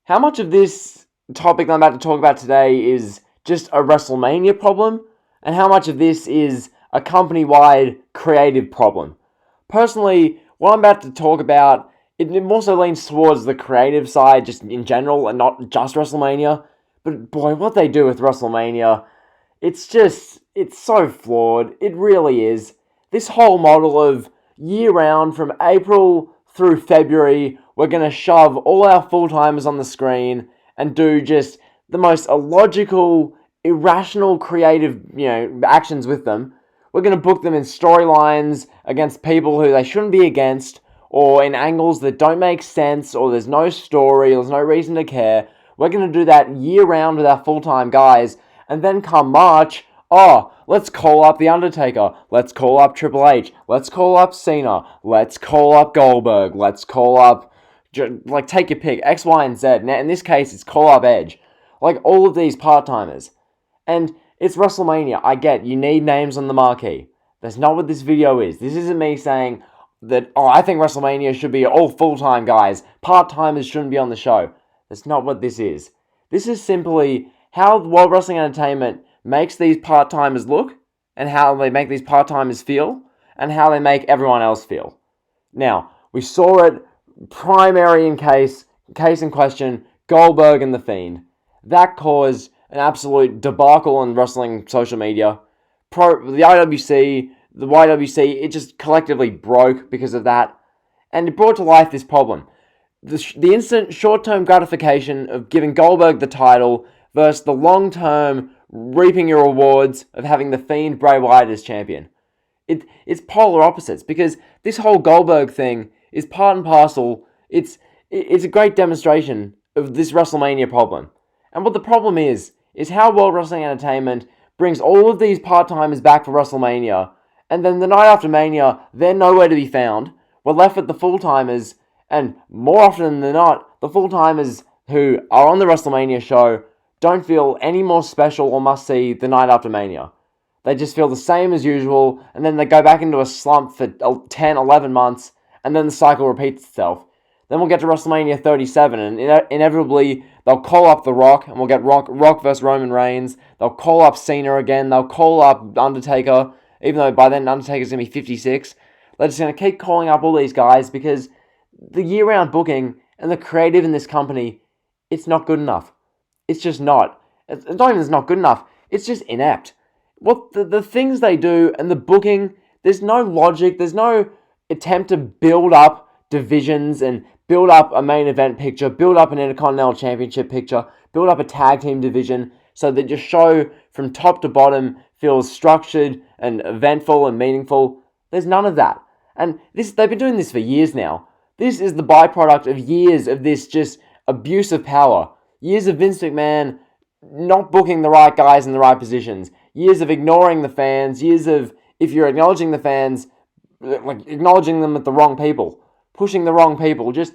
How much of this topic I'm about to talk about today is just a WrestleMania problem, and how much of this is a company-wide creative problem? Personally, what I'm about to talk about, it more so leans towards the creative side, just in general, and not just WrestleMania. But boy, what they do with WrestleMania, it's so flawed. It really is. This whole model of year round, from April through February, we're going to shove all our full timers on the screen and do just the most illogical, irrational, creative, actions with them. We're going to book them in storylines against people who they shouldn't be against, or in angles that don't make sense, or there's no story, there's no reason to care. We're going to do that year round with our full-time guys, and then come March, let's call up The Undertaker, let's call up Triple H, let's call up Cena, let's call up Goldberg, let's call up, take your pick, X, Y, and Z. Now, in this case, it's call up Edge. Like, all of these part-timers. And it's WrestleMania. I get, you need names on the marquee. That's not what this video is. This isn't me saying that, I think WrestleMania should be all full-time guys. Part-timers shouldn't be on the show. That's not what this is. This is simply how World Wrestling Entertainment makes these part-timers look, and how they make these part-timers feel, and how they make everyone else feel. Now, we saw it primary in case in question, Goldberg and The Fiend. That caused an absolute debacle on wrestling social media. The YWC, it just collectively broke because of that. And it brought to life this problem. The instant short-term gratification of giving Goldberg the title versus the long-term reaping your rewards of having The Fiend Bray Wyatt as champion. It's polar opposites, because this whole Goldberg thing is part and parcel. It's a great demonstration of this WrestleMania problem. And what the problem is how World Wrestling Entertainment brings all of these part-timers back for WrestleMania, and then the night after Mania, they're nowhere to be found. We're left with the full-timers, and more often than not, the full-timers who are on the WrestleMania show don't feel any more special or must-see the night after Mania. They just feel the same as usual, and then they go back into a slump for 10, 11 months, and then the cycle repeats itself. Then we'll get to WrestleMania 37, and inevitably, they'll call up The Rock, and we'll get Rock versus Roman Reigns. They'll call up Cena again. They'll call up Undertaker, even though by then Undertaker's going to be 56. They're just going to keep calling up all these guys, because the year-round booking and the creative in this company, it's not good enough. It's just not. It's not even it's not good enough. It's just inept. What the things they do and the booking, there's no logic. There's no attempt to build up divisions and build up a main event picture, build up an Intercontinental Championship picture, build up a tag team division, so that your show from top to bottom feels structured and eventful and meaningful. There's none of that. And they've been doing this for years now. This is the byproduct of years of this just abuse of power. Years of Vince McMahon not booking the right guys in the right positions. Years of ignoring the fans. Years of, if you're acknowledging the fans, acknowledging them with the wrong people. Pushing the wrong people. Just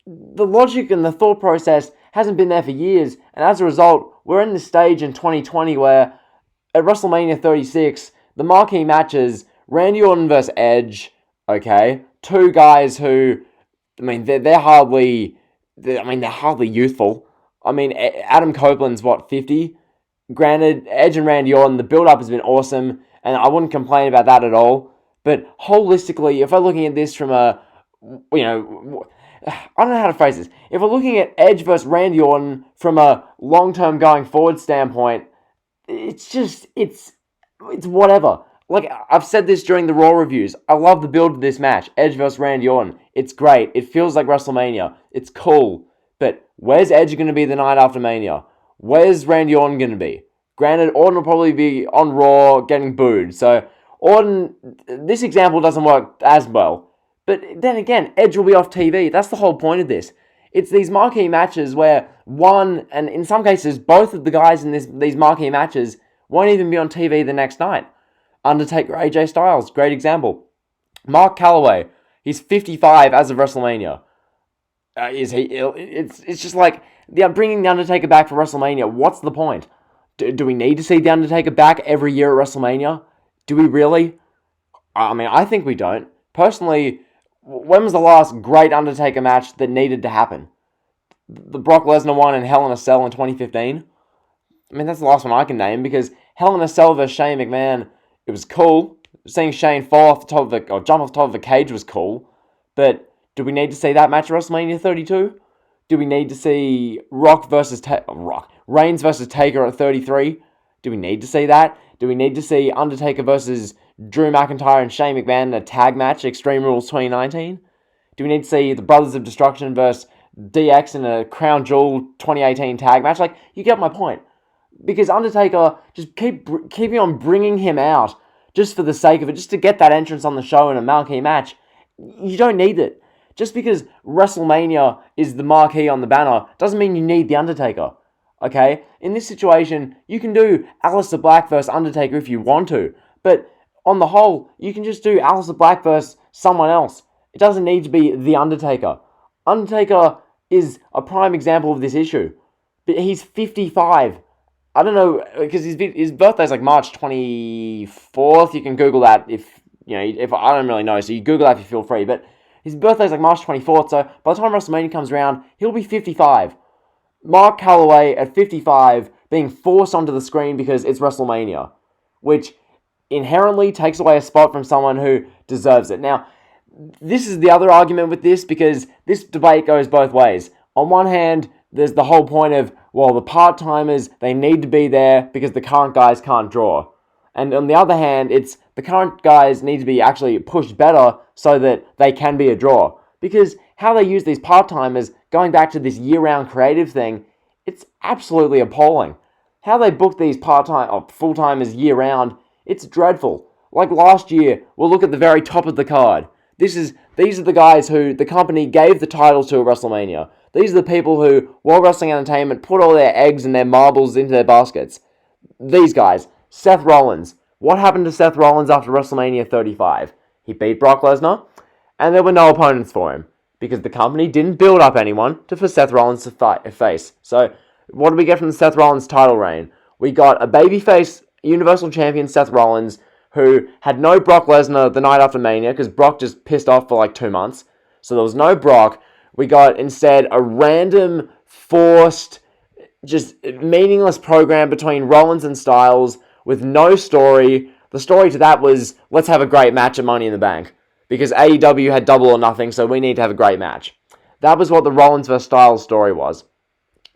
the logic and the thought process hasn't been there for years. And as a result, we're in this stage in 2020 where at WrestleMania 36, the marquee matches, Randy Orton versus Edge, okay, two guys who, they're hardly youthful. Adam Copeland's 50? Granted, Edge and Randy Orton, the build-up has been awesome, and I wouldn't complain about that at all. But holistically, if we're looking at this from a, I don't know how to phrase this. If we're looking at Edge versus Randy Orton from a long-term going forward standpoint, it's whatever. Like, I've said this during the Raw reviews. I love the build of this match. Edge versus Randy Orton. It's great. It feels like WrestleMania. It's cool. But where's Edge going to be the night after Mania? Where's Randy Orton going to be? Granted, Orton will probably be on Raw getting booed. So, Orton, this example doesn't work as well. But then again, Edge will be off TV. That's the whole point of this. It's these marquee matches where one, and in some cases, both of the guys in these marquee matches won't even be on TV the next night. Undertaker, AJ Styles, great example. Mark Calloway, he's 55 as of WrestleMania. Is he ill? It's just like, bringing The Undertaker back for WrestleMania, what's the point? Do we need to see The Undertaker back every year at WrestleMania? Do we really? I think we don't. Personally, when was the last great Undertaker match that needed to happen? the Brock Lesnar one in Hell in a Cell in 2015. I mean, that's the last one I can name, because Hell in a Cell versus Shane McMahon, it was cool. Seeing Shane fall off the top of or jump off the top of a cage was cool. But do we need to see that match at WrestleMania 32? Do we need to see Reigns versus Taker at 33? Do we need to see that? Do we need to see Undertaker versus Drew McIntyre and Shane McMahon in a tag match at Extreme Rules 2019? Do we need to see the Brothers of Destruction versus DX in a Crown Jewel 2018 tag match? Like, you get my point. Because Undertaker, just keeping on bringing him out just for the sake of it, just to get that entrance on the show in a marquee match, you don't need it. Just because WrestleMania is the marquee on the banner doesn't mean you need The Undertaker. Okay? In this situation, you can do Aleister Black versus Undertaker if you want to. But on the whole, you can just do Aleister Black versus someone else. It doesn't need to be The Undertaker. Undertaker is a prime example of this issue. But he's 55. I don't know, because his birthday's like March 24th. You can Google that if I don't really know, so you Google that if you feel free. But his birthday's like March 24th, so by the time WrestleMania comes around, he'll be 55. Mark Calloway at 55 being forced onto the screen because it's WrestleMania, which inherently takes away a spot from someone who deserves it. Now, this is the other argument with this, because this debate goes both ways. On one hand, there's the whole point of, well, the part-timers, they need to be there because the current guys can't draw. And on the other hand, it's the current guys need to be actually pushed better so that they can be a draw. Because how they use these part-timers, going back to this year-round creative thing, it's absolutely appalling. How they book these part-time or full-timers year-round, it's dreadful. Like last year, we'll look at the very top of the card. These are the guys who the company gave the titles to at WrestleMania. These are the people who, World Wrestling Entertainment, put all their eggs and their marbles into their baskets. These guys. Seth Rollins. What happened to Seth Rollins after WrestleMania 35? He beat Brock Lesnar, and there were no opponents for him, because the company didn't build up anyone for Seth Rollins to face. So, what did we get from the Seth Rollins title reign? We got a babyface Universal Champion Seth Rollins, who had no Brock Lesnar the night after Mania, because Brock just pissed off for like 2 months. So there was no Brock. We got instead a random, forced, just meaningless program between Rollins and Styles with no story. The story to that was, let's have a great match at Money in the Bank, because AEW had Double or Nothing, so we need to have a great match. That was what the Rollins vs. Styles story was.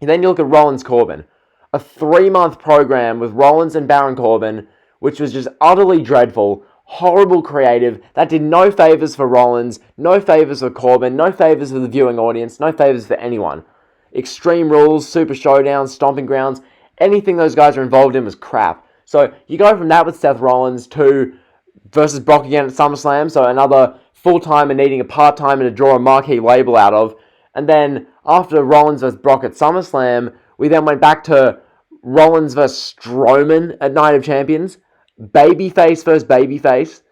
And then you look at Rollins Corbin, a 3-month program with Rollins and Baron Corbin, which was just utterly dreadful, horrible creative, that did no favors for Rollins, no favors for Corbin, no favors for the viewing audience, no favors for anyone. Extreme Rules, Super Showdown, Stomping Grounds, anything those guys are involved in was crap. So you go from that with Seth Rollins to versus Brock again at SummerSlam, so another full-timer needing a part-timer to draw a marquee label out of. And then after Rollins versus Brock at SummerSlam, we then went back to Rollins versus Strowman at Night of Champions. Babyface versus babyface,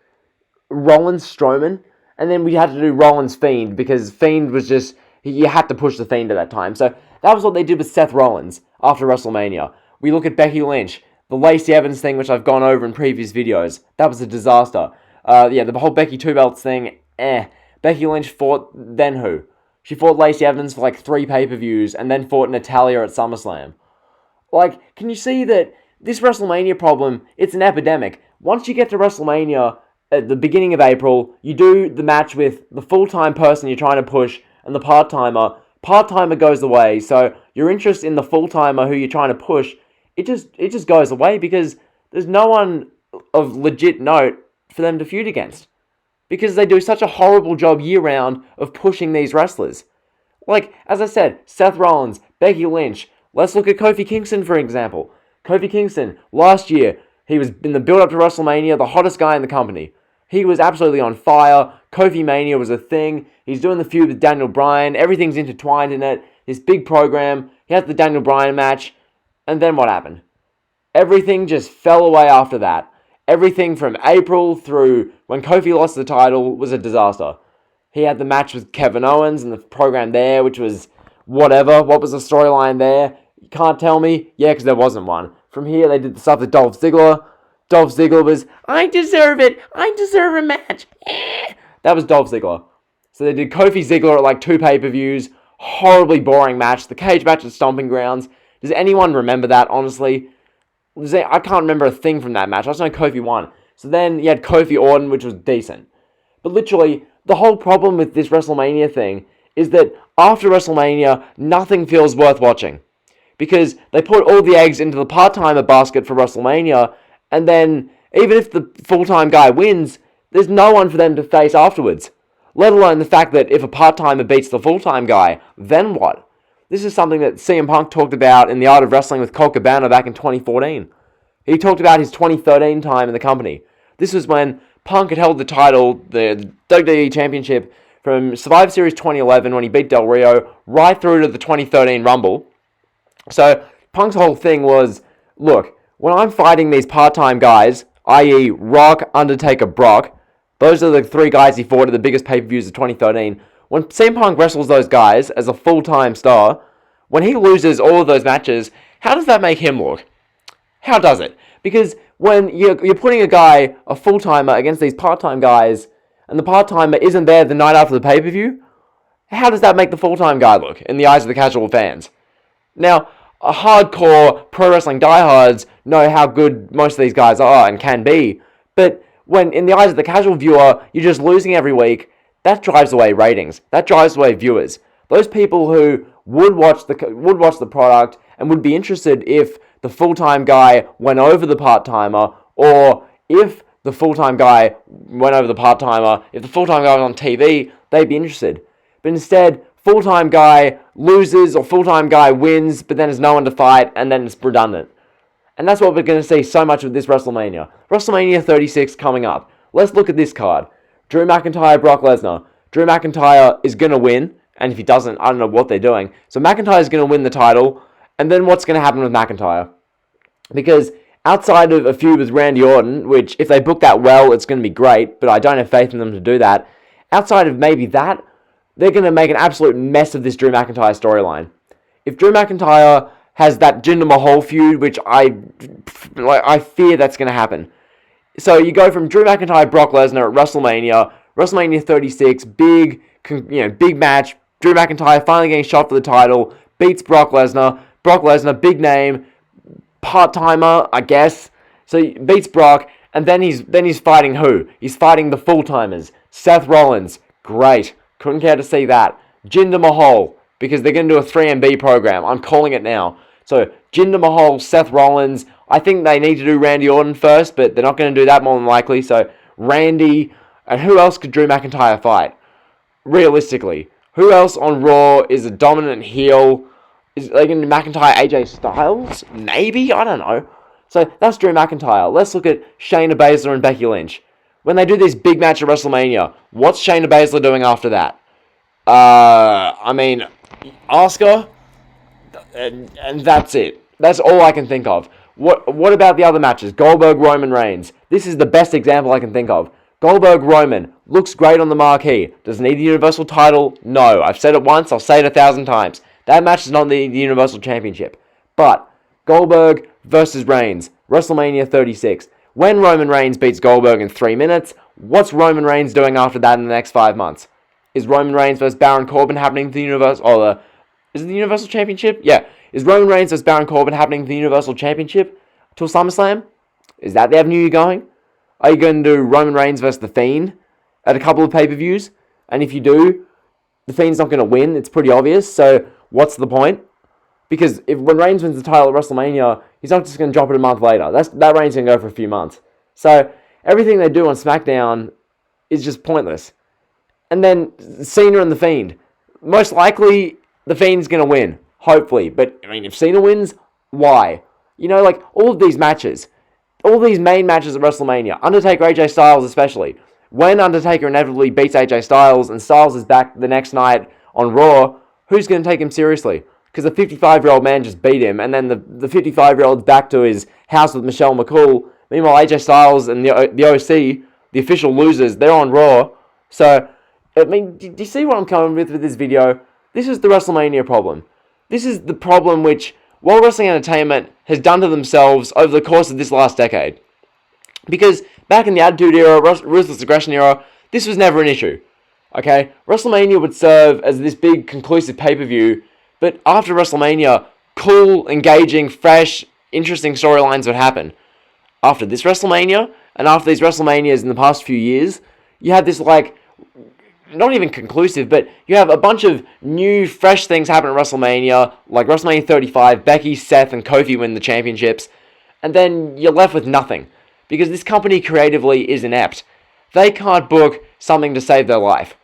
Rollins Strowman, and then we had to do Rollins Fiend, because Fiend was just, you had to push the Fiend at that time. So that was what they did with Seth Rollins after WrestleMania. We look at Becky Lynch, the Lacey Evans thing, which I've gone over in previous videos. That was a disaster. The whole Becky 2 belts thing, Becky Lynch fought, then who? She fought Lacey Evans for like 3 pay-per-views, and then fought Natalya at SummerSlam. Like, can you see that this WrestleMania problem, it's an epidemic. Once you get to WrestleMania at the beginning of April, you do the match with the full-time person you're trying to push and the part-timer. Part-timer goes away, so your interest in the full-timer who you're trying to push, it just goes away, because there's no one of legit note for them to feud against. Because they do such a horrible job year-round of pushing these wrestlers. Like, as I said, Seth Rollins, Becky Lynch. Let's look at Kofi Kingston, for example. Kofi Kingston, last year, he was in the build-up to WrestleMania, the hottest guy in the company. He was absolutely on fire. Kofi Mania was a thing. He's doing the feud with Daniel Bryan. Everything's intertwined in it. This big program. He has the Daniel Bryan match. And then what happened? Everything just fell away after that. Everything from April through when Kofi lost the title was a disaster. He had the match with Kevin Owens and the program there, which was whatever. What was the storyline there? You can't tell me? Yeah, because there wasn't one. From here, they did the stuff with Dolph Ziggler. Dolph Ziggler was, I deserve it. I deserve a match. That was Dolph Ziggler. So they did Kofi Ziggler at like 2 pay-per-views. horribly boring match. The cage match at Stomping Grounds. Does anyone remember that, honestly? I can't remember a thing from that match. I just know Kofi won. So then you had Kofi Orton, which was decent. But literally, the whole problem with this WrestleMania thing is that after WrestleMania, nothing feels worth watching. Because they put all the eggs into the part-timer basket for WrestleMania, and then, even if the full-time guy wins, there's no one for them to face afterwards. Let alone the fact that if a part-timer beats the full-time guy, then what? This is something that CM Punk talked about in The Art of Wrestling with Colt Cabana back in 2014. He talked about his 2013 time in the company. This was when Punk had held the title, the WWE Championship, from Survivor Series 2011 when he beat Del Rio, right through to the 2013 Rumble. So Punk's whole thing was, look, when I'm fighting these part-time guys, i.e. Rock, Undertaker, Brock, those are the three guys he fought at the biggest pay-per-views of 2013. When CM Punk wrestles those guys as a full-time star, when he loses all of those matches, how does that make him look? How does it? Because when you're putting a guy, a full-timer, against these part-time guys, and the part-timer isn't there the night after the pay-per-view, how does that make the full-time guy look in the eyes of the casual fans? Now, a hardcore pro wrestling diehards know how good most of these guys are and can be, but when in the eyes of the casual viewer, you're just losing every week, that drives away ratings. That drives away viewers. Those people who would watch the product and would be interested if the full-time guy went over the part-timer, or if the full-time guy went over the part-timer, if the full-time guy was on TV, they'd be interested. But instead, full-time guy loses or full-time guy wins, but then there's no one to fight, and then it's redundant. And that's what we're going to see so much with this WrestleMania. WrestleMania 36 coming up. Let's look at this card. Drew McIntyre, Brock Lesnar. Drew McIntyre is going to win, and if he doesn't, I don't know what they're doing. So McIntyre is going to win the title, and then what's going to happen with McIntyre? Because outside of a feud with Randy Orton, which if they book that well, it's going to be great, but I don't have faith in them to do that. Outside of maybe that, they're going to make an absolute mess of this Drew McIntyre storyline. If Drew McIntyre has that Jinder Mahal feud, which I fear that's going to happen. So you go from Drew McIntyre, Brock Lesnar at WrestleMania 36, big match. Drew McIntyre finally getting shot for the title, beats Brock Lesnar. Brock Lesnar, big name, part-timer, I guess. So he beats Brock, and then he's fighting who? He's fighting the full-timers. Seth Rollins, great. Couldn't care to see that. Jinder Mahal, because they're going to do a 3MB program. I'm calling it now. So, Jinder Mahal, Seth Rollins. I think they need to do Randy Orton first, but they're not going to do that more than likely. So, Randy, and who else could Drew McIntyre fight? Realistically. Who else on Raw is a dominant heel? Is they going to do McIntyre, AJ Styles? Maybe? I don't know. So, that's Drew McIntyre. Let's look at Shayna Baszler and Becky Lynch. When they do this big match at WrestleMania, what's Shayna Baszler doing after that? Asuka, and that's it. That's all I can think of. What about the other matches? Goldberg, Roman Reigns. This is the best example I can think of. Goldberg, Roman, looks great on the marquee. Does it need the Universal title? No. I've said it once, I'll say it 1,000 times. That match is not the Universal Championship. But, Goldberg versus Reigns, WrestleMania 36. When Roman Reigns beats Goldberg in 3 minutes, what's Roman Reigns doing after that in the next 5 months? Is Roman Reigns versus Baron Corbin happening to the Universal... is it the Universal Championship? Yeah. Is Roman Reigns versus Baron Corbin happening to the Universal Championship till SummerSlam? Is that the avenue you're going? Are you going to do Roman Reigns versus The Fiend at a couple of pay-per-views? And if you do, The Fiend's not going to win. It's pretty obvious. So what's the point? Because when Reigns wins the title at WrestleMania, he's not just going to drop it a month later. That reign's going to go for a few months. So everything they do on SmackDown is just pointless. And then Cena and The Fiend. Most likely, The Fiend's going to win. Hopefully. But, if Cena wins, why? All of these matches. All these main matches at WrestleMania. Undertaker, AJ Styles especially. When Undertaker inevitably beats AJ Styles and Styles is back the next night on Raw, who's going to take him seriously? Because the 55-year-old man just beat him, and then the 55-year-old's back to his house with Michelle McCool. Meanwhile, AJ Styles and the OC, the official losers, they're on Raw. So, do you see what I'm coming with this video? This is the WrestleMania problem. This is the problem which World Wrestling Entertainment has done to themselves over the course of this last decade. Because back in the Attitude Era, Ruthless Aggression Era, this was never an issue. Okay, WrestleMania would serve as this big conclusive pay-per-view, but after WrestleMania, cool, engaging, fresh, interesting storylines would happen. After this WrestleMania, and after these WrestleManias in the past few years, you have this, like, not even conclusive, but you have a bunch of new, fresh things happen at WrestleMania, like WrestleMania 35, Becky, Seth, and Kofi win the championships, and then you're left with nothing. Because this company creatively is inept. They can't book something to save their life.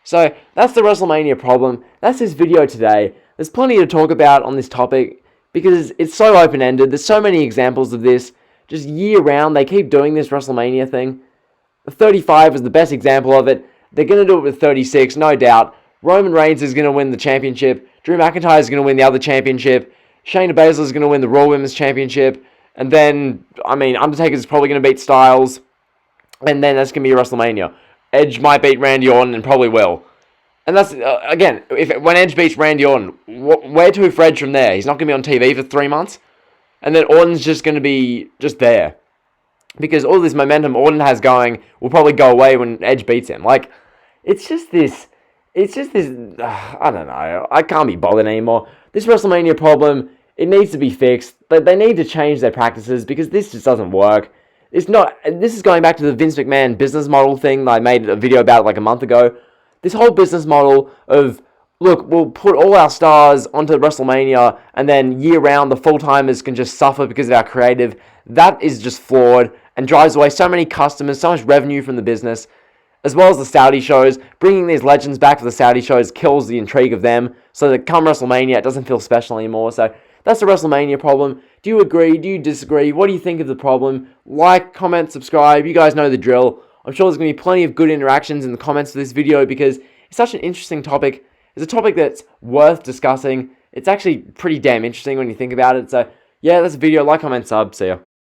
So that's the WrestleMania problem. That's this video today. There's plenty to talk about on this topic because it's so open-ended. There's so many examples of this. Just year round, they keep doing this WrestleMania thing. 35 was the best example of it. They're going to do it with 36, no doubt. Roman Reigns is going to win the championship. Drew McIntyre is going to win the other championship. Shayna Baszler is going to win the Raw Women's Championship. And then, Undertaker's probably going to beat Styles. And then that's going to be WrestleMania. Edge might beat Randy Orton and probably will. And that's, again, when Edge beats Randy Orton, where to for Edge from there? He's not going to be on TV for 3 months. And then Orton's just going to be just there. Because all this momentum Orton has going will probably go away when Edge beats him. Like, it's just this, I don't know, I can't be bothered anymore. This WrestleMania problem, it needs to be fixed. They need to change their practices because this just doesn't work. This is going back to the Vince McMahon business model thing that I made a video about like a month ago. This whole business model of, look, we'll put all our stars onto WrestleMania and then year-round the full-timers can just suffer because of our creative. That is just flawed and drives away so many customers, so much revenue from the business, as well as the Saudi shows. Bringing these legends back for the Saudi shows kills the intrigue of them, so that come WrestleMania, it doesn't feel special anymore. So that's the WrestleMania problem. Do you agree? Do you disagree? What do you think of the problem? Like, comment, subscribe. You guys know the drill. I'm sure there's going to be plenty of good interactions in the comments of this video because it's such an interesting topic. It's a topic that's worth discussing. It's actually pretty damn interesting when you think about it. So, yeah, that's a video. Like, comment, sub. See ya.